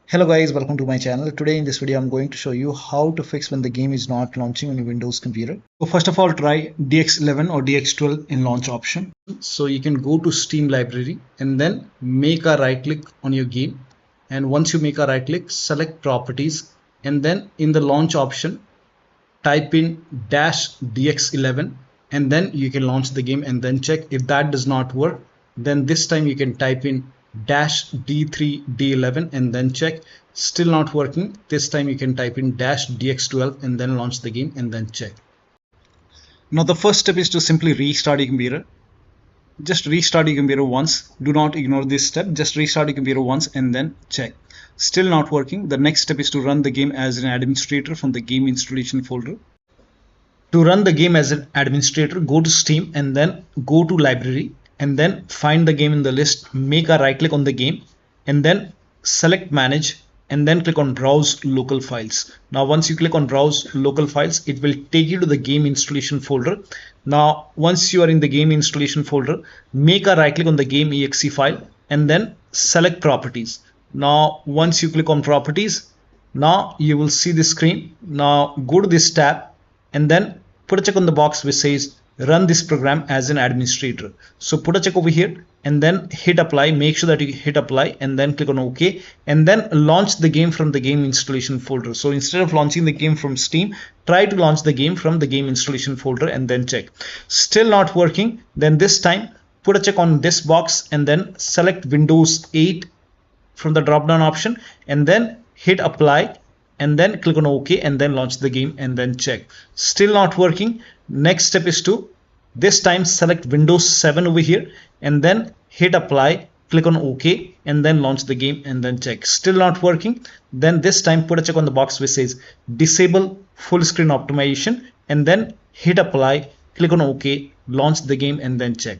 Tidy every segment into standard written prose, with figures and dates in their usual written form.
Hello guys, welcome to my channel. Today in this video I'm going to show you how to fix when the game is not launching on your Windows computer. So first of all, try DX11 or DX12 in launch option. So you can go to Steam library and then make a right click on your game, and once you make a right click, select properties, and then in the launch option type in -DX11, and then you can launch the game and then check. If that does not work, then this time you can type in -D3D11 and then check. Still not working, this time you can type in -DX12 and then launch the game and then check. Now the first step is to simply restart your computer. Just restart your computer once. Do not ignore this step. Just restart your computer once and then check. Still not working. The next step is to run the game as an administrator from the game installation folder. To run the game as an administrator, go to Steam and then go to library and then find the game in the list. Make a right click on the game and then select manage and then click on browse local files. Now once you click on browse local files, it will take you to the game installation folder. Now once you are in the game installation folder, make a right click on the game exe file and then select properties. Now once you click on properties, now you will see the screen. Now go to this tab and then put a check on the box which says run this program as an administrator. So put a check over here and then hit apply. Make sure that you hit apply and then click on OK and then launch the game from the game installation folder. So instead of launching the game from Steam, try to launch the game from the game installation folder and then check. Still not working, then this time put a check on this box and then select Windows 8 from the drop down option and then hit apply and then click on OK and then launch the game and then check. Still not working. Next step is to this time select Windows 7 over here and then hit apply, click on OK and then launch the game and then check. Still not working. Then this time put a check on the box which says disable full screen optimization and then hit apply, click on OK, launch the game and then check.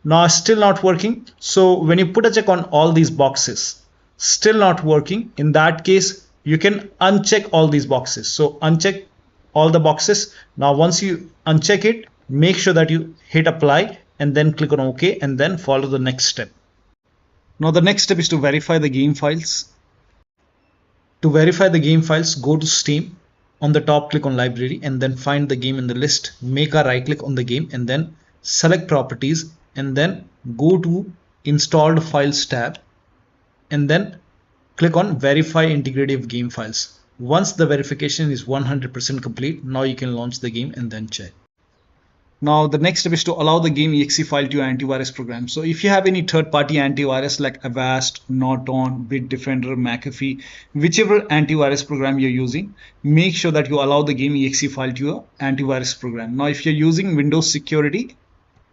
Now still not working. So when you put a check on all these boxes, still not working, in that case you can uncheck all these boxes. So uncheck all the boxes. Now once you uncheck it, make sure that you hit apply and then click on OK and then follow the next step. Now the next step is to verify the game files. To verify the game files, go to Steam. On the top, click on library and then find the game in the list. Make a right click on the game and then select properties and then go to installed files tab and then click on verify integrity of game files. Once the verification is 100% complete, now you can launch the game and then check. Now the next step is to allow the game exe file to your antivirus program. So if you have any third-party antivirus like Avast, Norton, Bitdefender, McAfee, whichever antivirus program you're using, make sure that you allow the game exe file to your antivirus program. Now if you're using Windows Security,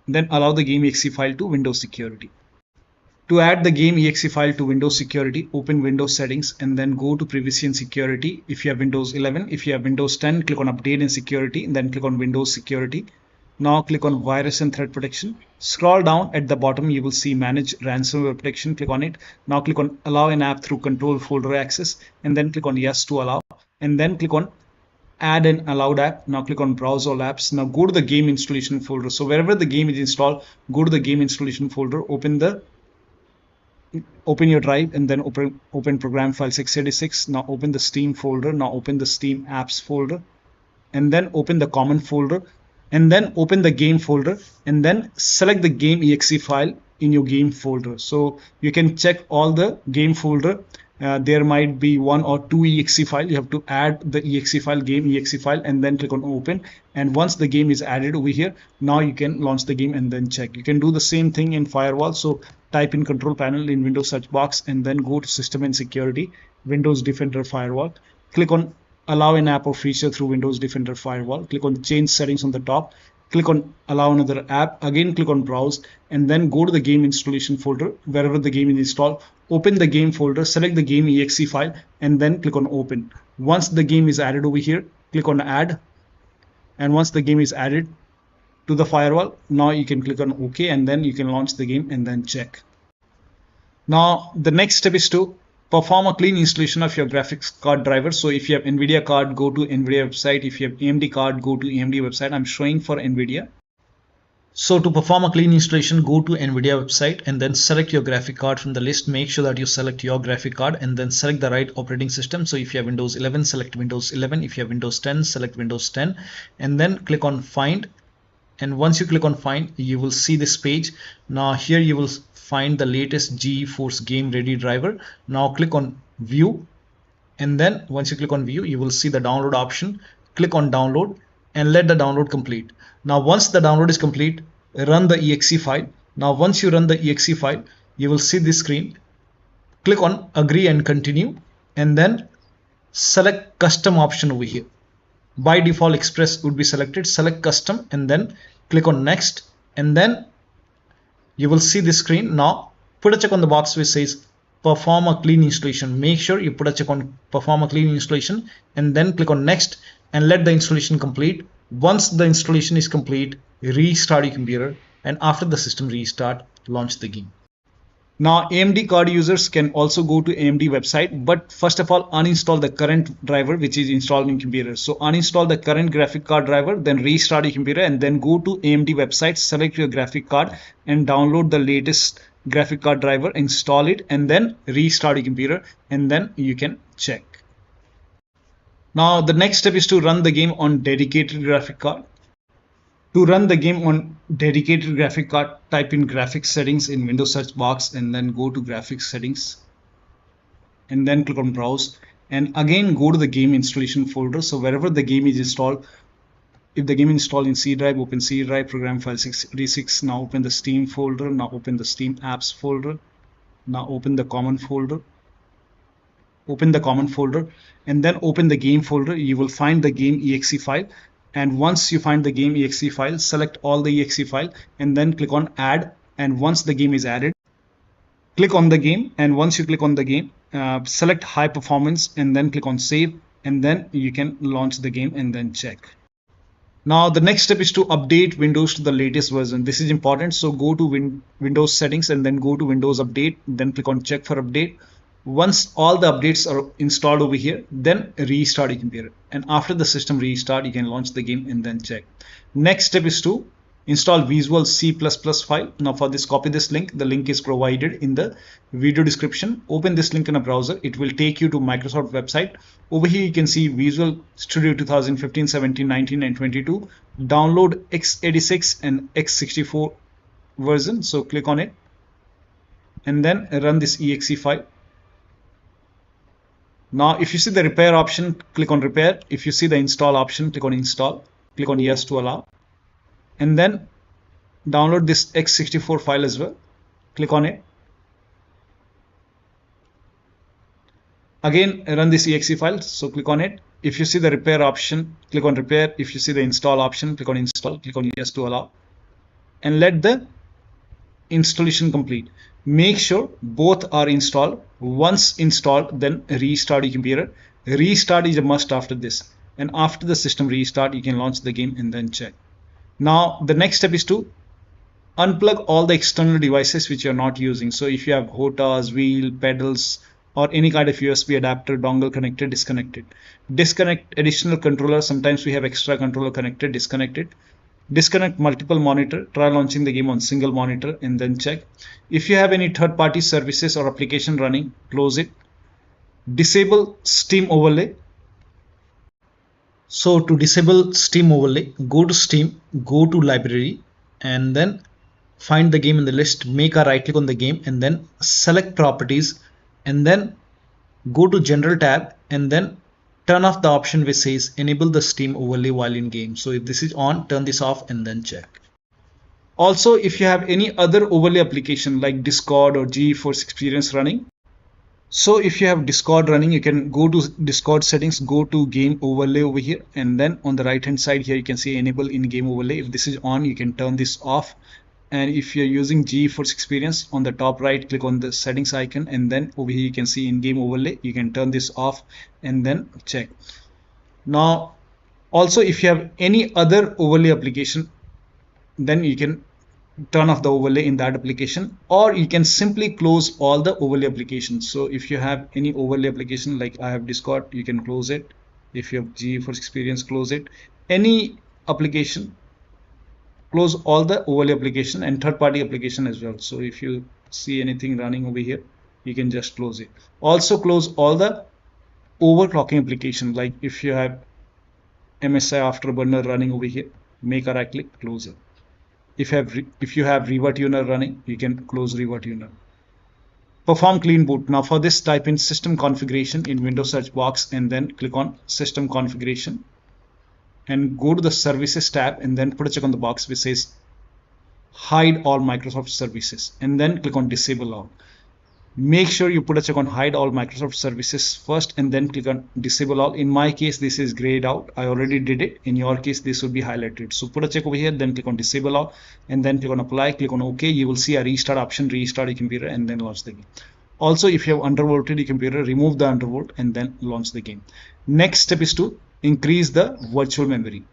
then allow the game exe file to Windows Security. To add the game exe file to Windows Security, open Windows Settings and then go to Privacy and Security. If you have Windows 11, if you have Windows 10, click on Update and Security and then click on Windows Security. Now click on Virus and Threat Protection. Scroll down at the bottom, you will see Manage Ransomware Protection. Click on it. Now click on Allow an app through Control Folder Access and then click on Yes to allow and then click on Add an allowed app. Now click on Browse all apps. Now go to the game installation folder. So wherever the game is installed, go to the game installation folder, open your drive and then open program file 686. Now open the Steam folder. Now open the Steam apps folder and then open the common folder and then open the game folder and then select the game exe file in your game folder. So you can check all the game folder. There might be 1 or 2 exe file. You have to add the exe file, game exe file, and then click on open. And once the game is added over here, now you can launch the game and then check. You can do the same thing in firewall. So type in control panel in Windows search box and then go to system and security, Windows Defender Firewall. Click on allow an app or feature through Windows Defender Firewall. Click on change settings on the top. Click on allow another app. Again click on browse and then go to the game installation folder wherever the game is installed. Open the game folder, select the game exe file and then click on open. Once the game is added over here, click on add, and once the game is added to the firewall, now you can click on OK and then you can launch the game and then check. Now the next step is to perform a clean installation of your graphics card driver. So if you have NVIDIA card, go to NVIDIA website. If you have AMD card, go to AMD website. I'm showing for NVIDIA. So to perform a clean installation, go to NVIDIA website and then select your graphic card from the list. Make sure that you select your graphic card and then select the right operating system. So if you have Windows 11, select Windows 11. If you have Windows 10, select Windows 10 and then click on Find. And once you click on Find, you will see this page. Now here you will find the latest GeForce Game Ready driver. Now click on View, and then once you click on View, you will see the download option. Click on Download and let the download complete. Now once the download is complete, run the exe file. Now once you run the exe file, you will see this screen. Click on Agree and Continue and then select Custom option over here. By default Express would be selected. Select Custom and then click on Next, and then you will see this screen. Now put a check on the box which says perform a clean installation. Make sure you put a check on perform a clean installation and then click on Next and let the installation complete. Once the installation is complete, restart your computer, and after the system restart, launch the game. Now AMD card users can also go to AMD website, but first of all uninstall the current driver which is installed in computer. So uninstall the current graphic card driver, then restart your computer and then go to AMD website, select your graphic card and download the latest graphic card driver, install it and then restart your computer, and then you can check. Now the next step is to run the game on dedicated graphic card. To run the game on dedicated graphic card, type in graphics settings in Windows search box and then go to graphics settings and then click on browse, and again go to the game installation folder. So wherever the game is installed, if the game is installed in C drive, open C drive, program file 636. Now open the Steam folder. Now open the Steam apps folder. Now open the common folder. Open the common folder and then open the game folder. You will find the game exe file, and once you find the game exe file, select all the exe file and then click on add, and once the game is added, click on the game, and once you click on the game, select high performance and then click on save, and then you can launch the game and then check. Now the next step is to update Windows to the latest version. This is important, so go to Windows settings and then go to Windows update, then click on check for update. Once all the updates are installed over here, then restart your computer, and after the system restart you can launch the game and then check. Next step is to install Visual C++ file. Now for this, copy this link. The link is provided in the video description. Open this link in a browser. It will take you to Microsoft website. Over here you can see Visual Studio 2015, 17, 19 and 22. Download x86 and x64 version, so click on it and then run this exe file. Now if you see the repair option, click on repair. If you see the install option, click on install. Click on yes to allow, and then download this x64 file as well. Click on it. Again run this exe file, so click on it. If you see the repair option, click on repair. If you see the install option, click on install. Click on yes to allow and let the installation complete. Make sure both are installed. Once installed, then restart your computer. Restart is a must after this, and after the system restart you can launch the game and then check. Now the next step is to unplug all the external devices which you are not using. So if you have HOTAs, wheel, pedals or any kind of USB adapter, dongle connected, disconnect it. Disconnect additional controller. Sometimes we have extra controller connected, disconnect it. Disconnect multiple monitor. Try launching the game on single monitor and then check. If you have any third-party services or application running, close it. Disable Steam overlay. So to disable Steam overlay, go to Steam, go to library and then find the game in the list. Make a right click on the game and then select properties and then go to general tab and then turn off the option which says enable the Steam overlay while in game. So if this is on, turn this off and then check. Also, if you have any other overlay application like Discord or GeForce Experience running, so if you have Discord running, you can go to Discord settings, go to game overlay over here, and then on the right hand side here you can see enable in-game overlay. If this is on, you can turn this off. And if you're using GeForce Experience, on the top right click on the settings icon and then over here you can see in-game overlay. You can turn this off and then check. Now also if you have any other overlay application, then you can turn off the overlay in that application, or you can simply close all the overlay applications. So if you have any overlay application like I have Discord, you can close it. If you have GeForce Experience, close it. Any application, close all the overlay application and third-party application as well. So if you see anything running over here, you can just close it. Also close all the overclocking application, like if you have MSI Afterburner running over here, make a right click, close it. If you have RivaTuner running, you can close RivaTuner. Perform clean boot. Now for this, type in system configuration in Windows search box and then click on system configuration and go to the services tab and then put a check on the box which says hide all Microsoft services and then click on disable all. Make sure you put a check on hide all Microsoft services first and then click on disable all. In my case, this is grayed out. I already did it. In your case, this will be highlighted. So put a check over here, then click on disable all and then click on apply, click on OK. You will see a restart option, restart your computer and then launch the game. Also, if you have undervolted your computer, remove the undervolt and then launch the game. Next step is to increase the virtual memory.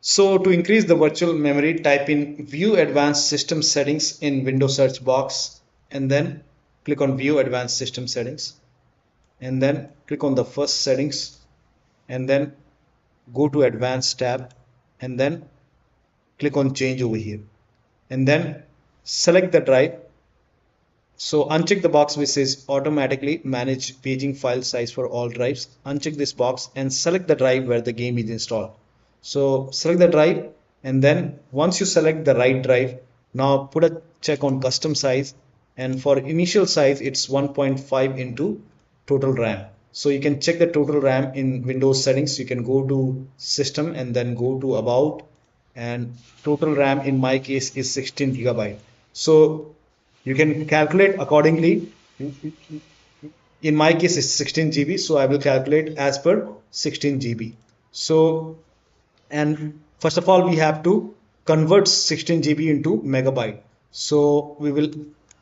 So to increase the virtual memory, type in view advanced system settings in Windows search box and then click on view advanced system settings and then click on the first settings and then go to advanced tab and then click on change over here and then select the drive. So uncheck the box which says automatically manage paging file size for all drives. Uncheck this box and select the drive where the game is installed. So select the drive and then once you select the right drive, now put a check on custom size, and for initial size it's 1.5 into total RAM. So you can check the total RAM in Windows settings. You can go to system and then go to about, and total RAM in my case is 16 GB. So you can calculate accordingly. In my case it's 16 GB, so I will calculate as per 16 GB. So, and first of all we have to convert 16 GB into megabyte. So we will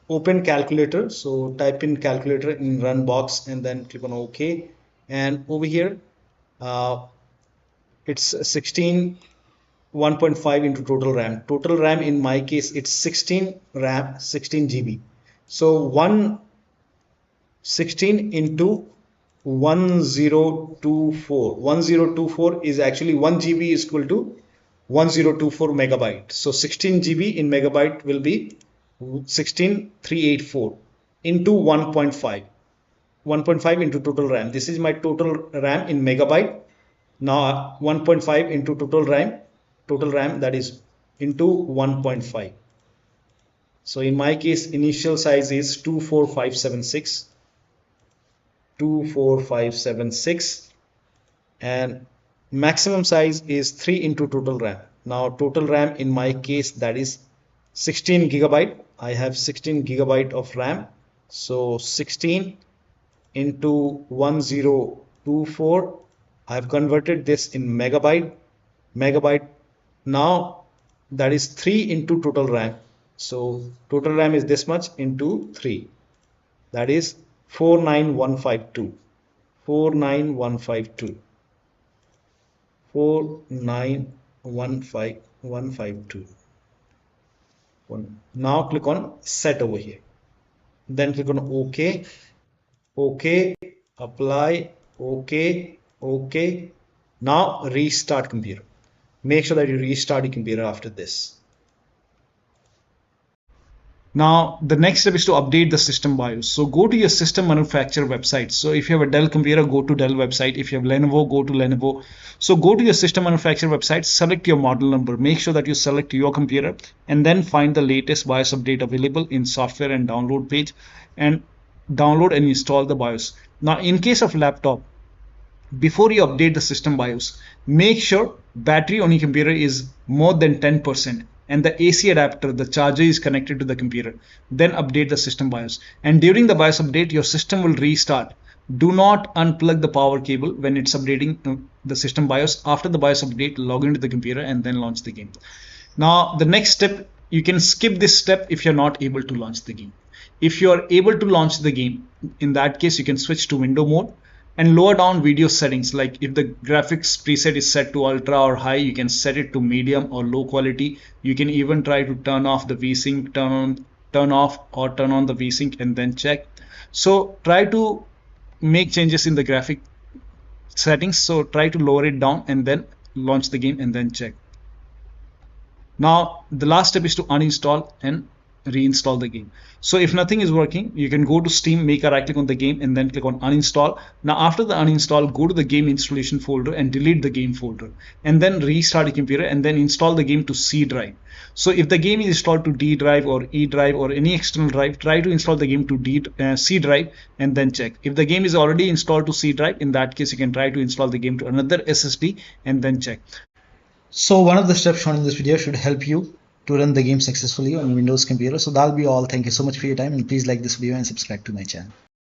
open calculator. So type in calculator in run box and then click on OK. And over here it's 1.5 into total RAM. Total RAM in my case it's 16 GB. So 16 into 1024 is actually 1 GB is equal to 1024 megabyte. So 16 GB in megabyte will be 16384 into 1.5 into total RAM. This is my total RAM in megabyte. Now 1.5 into total RAM that is into 1.5. So in my case initial size is 24576 and maximum size is 3 into total RAM. Now total RAM in my case that is 16 GB. I have 16 GB of RAM. So 16 into 1024. I have converted this in megabyte. Now that is 3 into total RAM. So total RAM is this much into 3. That is 49152. 49152. Now click on set over here. Then click on OK. OK. Apply. OK. OK. Now restart computer. Make sure that you restart your computer after this. Now the next step is to update the system BIOS. So go to your system manufacturer website. So if you have a Dell computer, go to Dell website. If you have Lenovo, go to Lenovo. So go to your system manufacturer website, select your model number, make sure that you select your computer and then find the latest BIOS update available in software and download page and download and install the BIOS. Now in case of laptop, before you update the system BIOS, make sure battery on your computer is more than 10% and the AC adapter, the charger, is connected to the computer. Then update the system BIOS. And during the BIOS update, your system will restart. Do not unplug the power cable when it's updating the system BIOS. After the BIOS update, log into the computer and then launch the game. Now the next step, you can skip this step if you're not able to launch the game. If you are able to launch the game, in that case you can switch to window mode and lower down video settings. Like if the graphics preset is set to ultra or high, you can set it to medium or low quality. You can even try to turn off the VSync, turn off or turn on the VSync and then check. So try to make changes in the graphic settings. So try to lower it down and then launch the game and then check. Now the last step is to uninstall and reinstall the game. So if nothing is working, you can go to Steam, make a right click on the game, and then click on uninstall. Now after the uninstall, go to the game installation folder and delete the game folder, and then restart your computer and then install the game to C drive. So if the game is installed to D drive or E drive or any external drive, try to install the game to C drive and then check. If the game is already installed to C drive, in that case you can try to install the game to another SSD and then check. So one of the steps shown in this video should help you to run the game successfully on Windows computer. So that'll be all. Thank you so much for your time, and please like this video and subscribe to my channel.